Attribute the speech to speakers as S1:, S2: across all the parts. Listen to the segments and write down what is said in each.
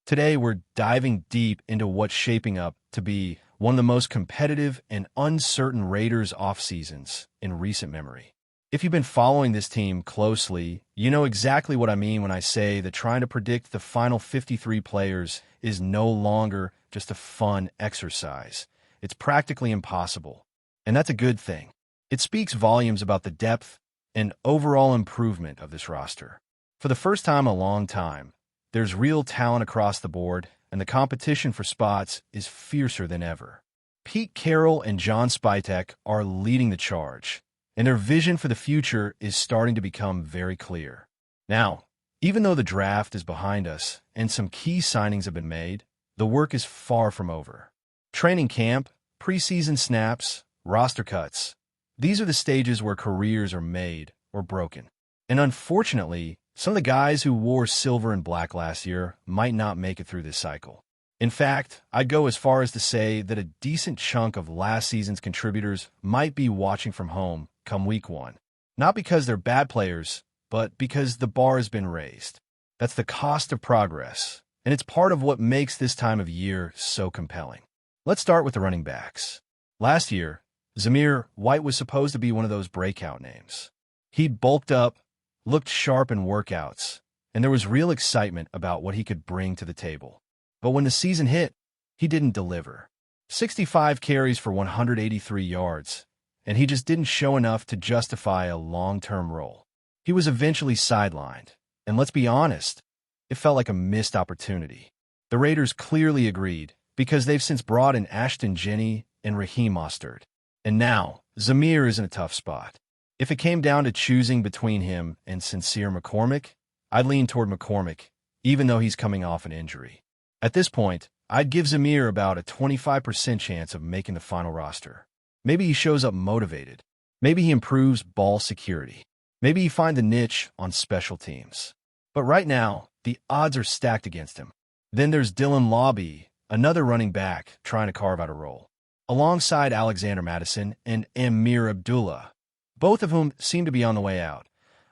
S1: Today, we're diving deep into what's shaping up to be one of the most competitive and uncertain Raiders off-seasons in recent memory. If you've been following this team closely, you know exactly what I mean when I say that trying to predict the final 53 players is no longer just a fun exercise. It's practically impossible. And that's a good thing. It speaks volumes about the depth and overall improvement of this roster. For the first time in a long time, there's real talent across the board, and the competition for spots is fiercer than ever. Pete Carroll and John Spytek are leading the charge, and their vision for the future is starting to become very clear. Now, even though the draft is behind us and some key signings have been made, the work is far from over. Training camp, preseason snaps, roster cuts. These are the stages where careers are made or broken. And unfortunately, some of the guys who wore silver and black last year might not make it through this cycle. In fact, I'd go as far as to say that a decent chunk of last season's contributors might be watching from home come week one. Not because they're bad players, but because the bar has been raised. That's the cost of progress, and it's part of what makes this time of year so compelling. Let's start with the running backs. Last year, Zamir White was supposed to be one of those breakout names. He bulked up, looked sharp in workouts, and there was real excitement about what he could bring to the table. But when the season hit, he didn't deliver. 65 carries for 183 yards, and he just didn't show enough to justify a long-term role. He was eventually sidelined, and let's be honest, it felt like a missed opportunity. The Raiders clearly agreed, because they've since brought in Ashton Jenney and Raheem Mostert. And now, Zamir is in a tough spot. If it came down to choosing between him and Sincere McCormick, I'd lean toward McCormick, even though he's coming off an injury. At this point, I'd give Zamir about a 25% chance of making the final roster. Maybe he shows up motivated. Maybe he improves ball security. Maybe he finds a niche on special teams. But right now, the odds are stacked against him. Then there's Dylan Lobby, another running back trying to carve out a role, alongside Alexander Mattison and Amir Abdullah, both of whom seem to be on the way out.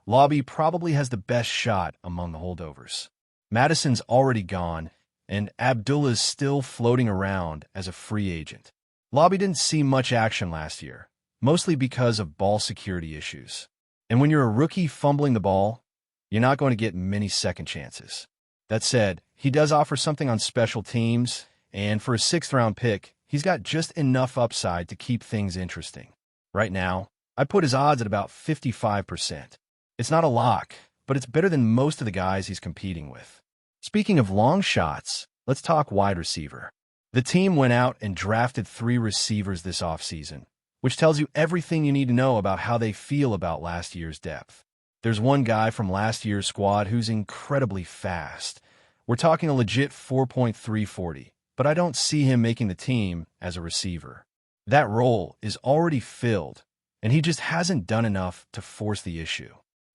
S1: Lobby probably has the best shot among the holdovers. Madison's already gone, and Abdullah's still floating around as a free agent. Lobby didn't see much action last year, mostly because of ball security issues. And when you're a rookie fumbling the ball, you're not going to get many second chances. That said, he does offer something on special teams, and for a sixth-round pick, he's got just enough upside to keep things interesting. Right now, I'd put his odds at about 55%. It's not a lock, but it's better than most of the guys he's competing with. Speaking of long shots, let's talk wide receiver. The team went out and drafted 3 receivers this offseason, which tells you everything you need to know about how they feel about last year's depth. There's one guy from last year's squad who's incredibly fast. We're talking a legit 4.340, but I don't see him making the team as a receiver. That role is already filled, and he just hasn't done enough to force the issue.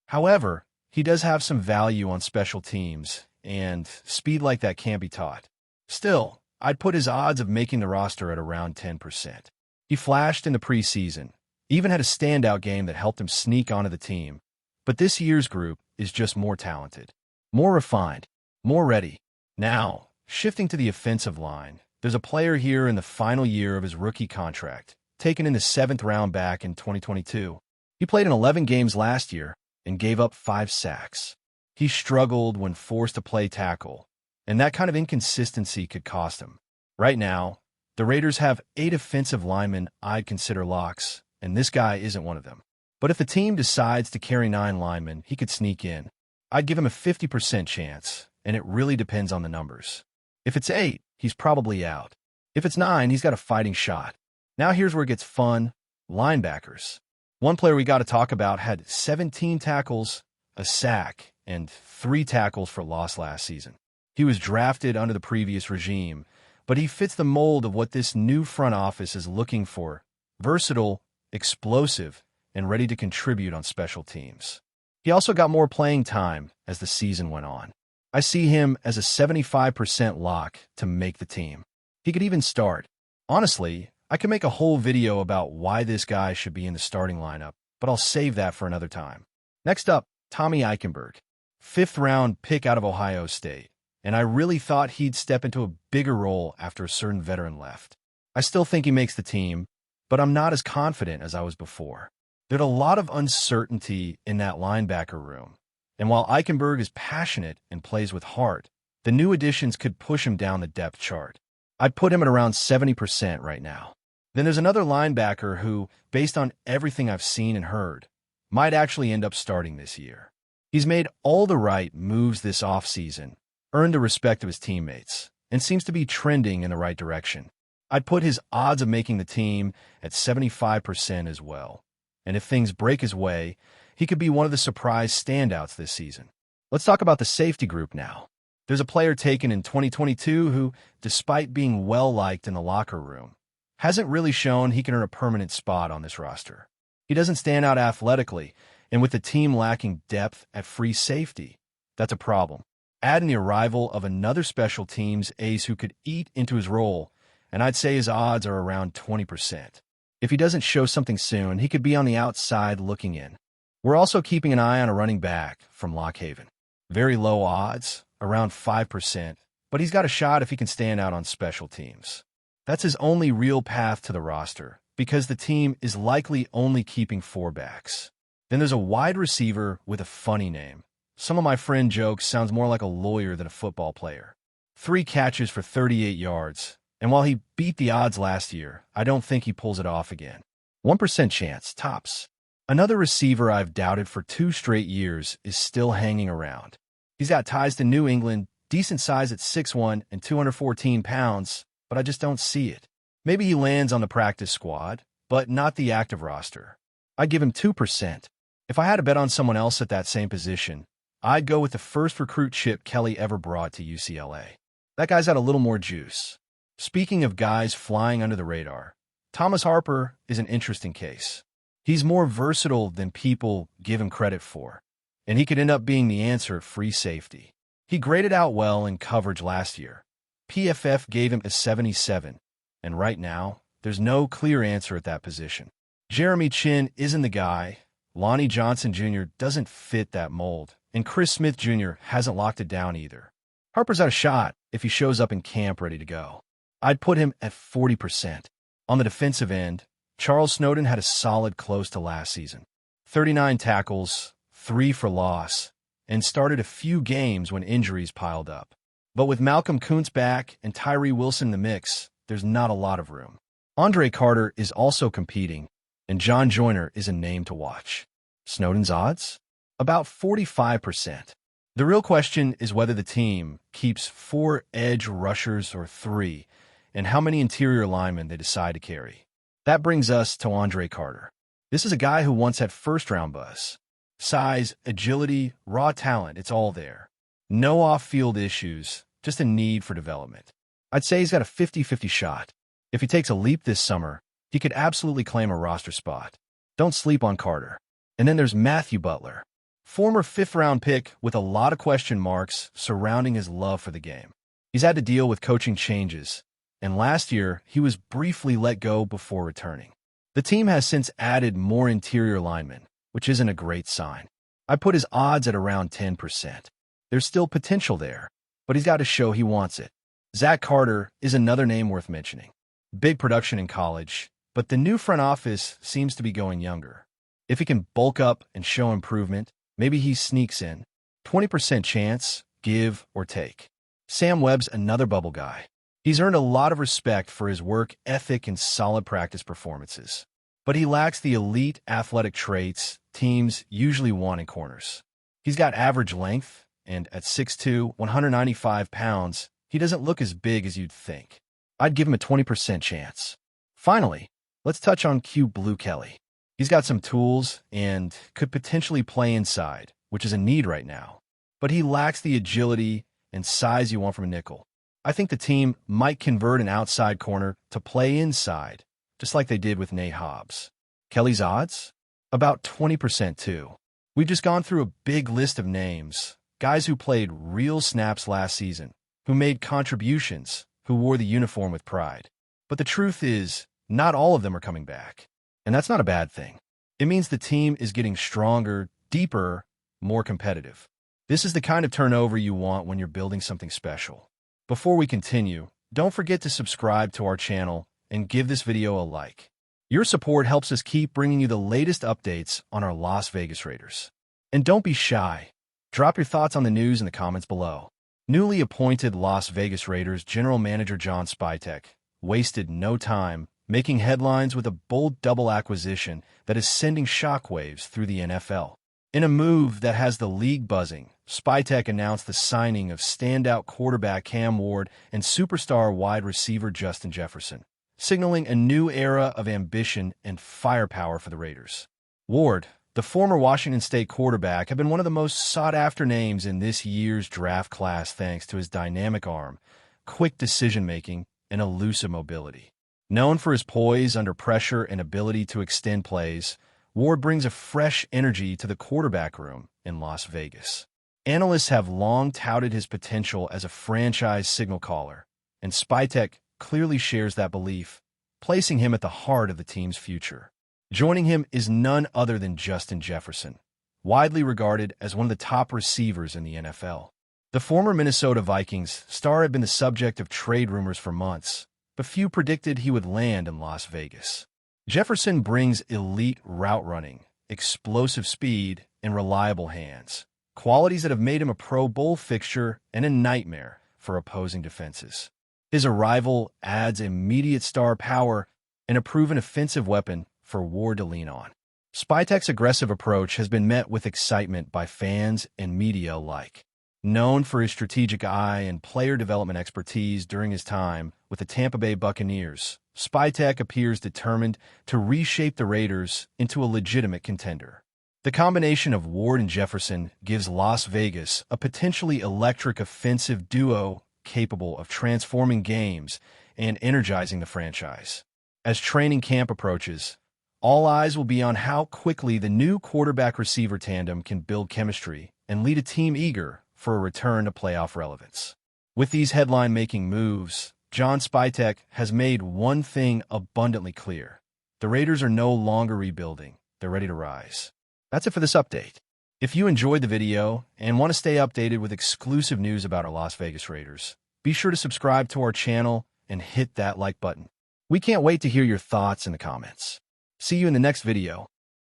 S1: However, he does have some value on special teams, and speed like that can't be taught. Still, I'd put his odds of making the roster at around 10%. He flashed in the preseason, even had a standout game that helped him sneak onto the team. But this year's group is just more talented, more refined, more ready. Now, shifting to the offensive line, there's a player here in the final year of his rookie contract, taken in the 7th round back in 2022. He played in 11 games last year and gave up 5 sacks. He struggled when forced to play tackle, and that kind of inconsistency could cost him. Right now, the Raiders have 8 offensive linemen I'd consider locks, and this guy isn't one of them. But if the team decides to carry 9 linemen, he could sneak in. I'd give him a 50% chance, and it really depends on the numbers. If it's 8, he's probably out. If it's 9, he's got a fighting shot. Now here's where it gets fun. Linebackers. One player we got to talk about had 17 tackles, a sack, and 3 tackles for loss last season. He was drafted under the previous regime, but he fits the mold of what this new front office is looking for: versatile, explosive, and ready to contribute on special teams. He also got more playing time as the season went on. I see him as a 75% lock to make the team. He could even start. Honestly, I could make a whole video about why this guy should be in the starting lineup, but I'll save that for another time. Next up, Tommy Eichenberg, 5th round pick out of Ohio State. and I really thought he'd step into a bigger role after a certain veteran left. I still think he makes the team, but I'm not as confident as I was before. There's a lot of uncertainty in that linebacker room, and while Eichenberg is passionate and plays with heart, the new additions could push him down the depth chart. I'd put him at around 70% right now. Then there's another linebacker who, based on everything I've seen and heard, might actually end up starting this year. He's made all the right moves this offseason, earned the respect of his teammates, and seems to be trending in the right direction. I'd put his odds of making the team at 75% as well. And if things break his way, he could be one of the surprise standouts this season. Let's talk about the safety group now. There's a player taken in 2022 who, despite being well-liked in the locker room, hasn't really shown he can earn a permanent spot on this roster. He doesn't stand out athletically, and with the team lacking depth at free safety, that's a problem. Add in the arrival of another special teams ace who could eat into his role, and I'd say his odds are around 20%. If he doesn't show something soon, he could be on the outside looking in. We're also keeping an eye on a running back from Lock Haven. Very low odds, around 5%, but he's got a shot if he can stand out on special teams. That's his only real path to the roster, because the team is likely only keeping 4 backs. Then there's a wide receiver with a funny name. Some of my friend jokes sounds more like a lawyer than a football player. 3 catches for 38 yards, and while he beat the odds last year, I don't think he pulls it off again. 1% chance, tops. Another receiver I've doubted for 2 straight years is still hanging around. He's got ties to New England, decent size at 6'1" and 214 pounds, but I just don't see it. Maybe he lands on the practice squad, but not the active roster. I'd give him 2%. If I had to bet on someone else at that same position, I'd go with the first recruit Chip Kelly ever brought to UCLA. That guy's got a little more juice. Speaking of guys flying under the radar, Thomas Harper is an interesting case. He's more versatile than people give him credit for, and he could end up being the answer at free safety. He graded out well in coverage last year. PFF gave him a 77, and right now, there's no clear answer at that position. Jeremy Chin isn't the guy, Lonnie Johnson Jr. doesn't fit that mold, and Chris Smith Jr. hasn't locked it down either. Harper's got a shot if he shows up in camp ready to go. I'd put him at 40%. On the defensive end, Charles Snowden had a solid close to last season. 39 tackles, 3 for loss, and started a few games when injuries piled up. But with Malcolm Kuntz back and Tyree Wilson in the mix, there's not a lot of room. Andre Carter is also competing, and John Joyner is a name to watch. Snowden's odds? About 45%. The real question is whether the team keeps 4 edge rushers or 3, and how many interior linemen they decide to carry. That brings us to Andre Carter. This is a guy who once had first-round buzz. Size, agility, raw talent, it's all there. No off-field issues, just a need for development. I'd say he's got a 50-50 shot. If he takes a leap this summer, he could absolutely claim a roster spot. Don't sleep on Carter. And then there's Matthew Butler, former 5th-round pick with a lot of question marks surrounding his love for the game. He's had to deal with coaching changes, and last year he was briefly let go before returning. The team has since added more interior linemen, which isn't a great sign. I put his odds at around 10%. There's still potential there, but he's got to show he wants it. Zach Carter is another name worth mentioning. Big production in college, but the new front office seems to be going younger. If he can bulk up and show improvement, maybe he sneaks in. 20% chance, give or take. Sam Webb's another bubble guy. He's earned a lot of respect for his work ethic and solid practice performances, but he lacks the elite athletic traits teams usually want in corners. He's got average length, and at 6'2", 195 pounds, he doesn't look as big as you'd think. I'd give him a 20% chance. Finally, let's touch on Q Blue Kelly. He's got some tools and could potentially play inside, which is a need right now, but he lacks the agility and size you want from a nickel. I think the team might convert an outside corner to play inside, just like they did with Nate Hobbs. Kelly's odds? About 20% too. We've just gone through a big list of names, guys who played real snaps last season, who made contributions, who wore the uniform with pride. But the truth is, not all of them are coming back. And that's not a bad thing. It means the team is getting stronger, deeper, more competitive. This is the kind of turnover you want when you're building something special. Before we continue, don't forget to subscribe to our channel and give this video a like. Your support helps us keep bringing you the latest updates on our Las Vegas Raiders. And don't be shy. Drop your thoughts on the news in the comments below. Newly appointed Las Vegas Raiders General Manager John Spytek wasted no time making headlines with a bold double acquisition that is sending shockwaves through the NFL. In a move that has the league buzzing, Spytek announced the signing of standout quarterback Cam Ward and superstar wide receiver Justin Jefferson, signaling a new era of ambition and firepower for the Raiders. Ward, the former Washington State quarterback, had been one of the most sought-after names in this year's draft class thanks to his dynamic arm, quick decision-making, and elusive mobility. Known for his poise under pressure and ability to extend plays, Ward brings a fresh energy to the quarterback room in Las Vegas. Analysts have long touted his potential as a franchise signal caller, and Spytek clearly shares that belief, placing him at the heart of the team's future. Joining him is none other than Justin Jefferson, widely regarded as one of the top receivers in the NFL. The former Minnesota Vikings star had been the subject of trade rumors for months, but few predicted he would land in Las Vegas. Jefferson brings elite route running, explosive speed, and reliable hands, qualities that have made him a Pro Bowl fixture and a nightmare for opposing defenses. His arrival adds immediate star power and a proven offensive weapon for Ward to lean on. Spytek's aggressive approach has been met with excitement by fans and media alike. Known for his strategic eye and player development expertise during his time with the Tampa Bay Buccaneers, Spytek appears determined to reshape the Raiders into a legitimate contender. The combination of Ward and Jefferson gives Las Vegas a potentially electric offensive duo capable of transforming games and energizing the franchise. As training camp approaches, all eyes will be on how quickly the new quarterback-receiver tandem can build chemistry and lead a team eager for a return to playoff relevance. With these headline-making moves, John Spytek has made one thing abundantly clear. The Raiders are no longer rebuilding. They're ready to rise. That's it for this update. If you enjoyed the video and want to stay updated with exclusive news about our Las Vegas Raiders, be sure to subscribe to our channel and hit that like button. We can't wait to hear your thoughts in the comments. See you in the next video.